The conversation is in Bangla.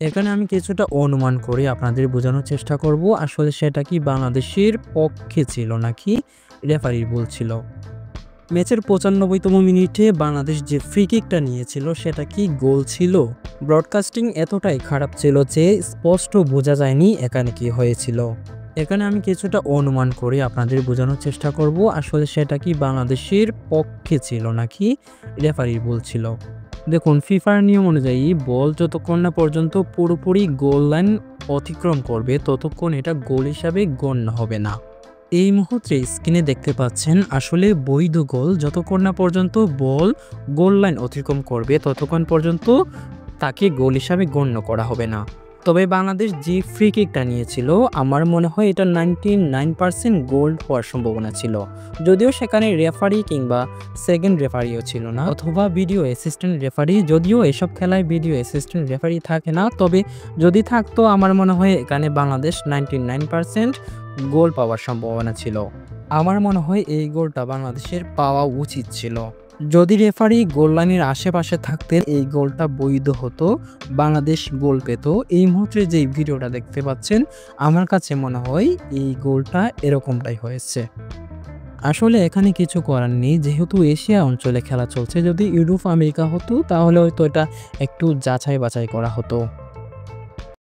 এখানে আমি কিছুটা অনুমান করে আপনাদের বোঝানোর চেষ্টা করব আসলে সেটা কি বাংলাদেশের পক্ষে ছিল নাকি রেফারির ভুল ছিল। ম্যাচের ৯৫তম মিনিটে বাংলাদেশ যে ফ্রি কিকটা নিয়েছিল সেটা কি গোল ছিল? ব্রডকাস্টিং এতটাই খারাপ ছিল যে স্পষ্ট বোঝা যায়নি এখানে কি হয়েছিল। এখানে আমি কিছুটা অনুমান করে আপনাদের বোঝানোর চেষ্টা করব আসলে সেটা কি বাংলাদেশের পক্ষে ছিল নাকি রেফারির ভুল ছিল। দেখুন, ফিফার নিয়ম অনুযায়ী বল যতক্ষণ না পর্যন্ত পুরোপুরি গোল লাইন অতিক্রম করবে ততক্ষণ এটা গোল হিসাবে গণ্য হবে না। এই মুহূর্তে স্ক্রিনে দেখতে পাচ্ছেন আসলে বৈধ গোল যতক্ষণ না পর্যন্ত বল গোল লাইন অতিক্রম করবে ততক্ষণ পর্যন্ত তাকে গোল হিসাবে গণ্য করা হবে না। তবে বাংলাদেশ যে ফ্রি কিকটা নিয়েছিল আমার মনে হয় এটা 99% গোল হওয়ার সম্ভাবনা ছিল। যদিও সেখানে রেফারি কিংবা সেকেন্ড রেফারিও ছিল না, অথবা ভিডিও অ্যাসিস্ট্যান্ট রেফারি, যদিও এসব খেলায় ভিডিও অ্যাসিস্ট্যান্ট রেফারি থাকে না, তবে যদি থাকতো আমার মনে হয় এখানে বাংলাদেশ 99% গোল পাওয়ার সম্ভাবনা ছিল। আমার মনে হয় এই গোলটা বাংলাদেশের পাওয়া উচিত ছিল। যদি রেফারি গোল লাইনের আশেপাশে থাকতেন এই গোলটা বৈধ হতো, বাংলাদেশ গোল পেত। এই মুহূর্তে যেই ভিডিওটা দেখতে পাচ্ছেন আমার কাছে মনে হয় এই গোলটা এরকমটাই হয়েছে। আসলে এখানে কিছু করার নেই, যেহেতু এশিয়া অঞ্চলে খেলা চলছে। যদি ইউরোপ আমেরিকা হতো তাহলে হয়তো এটা একটু যাচাই বাছাই করা হতো।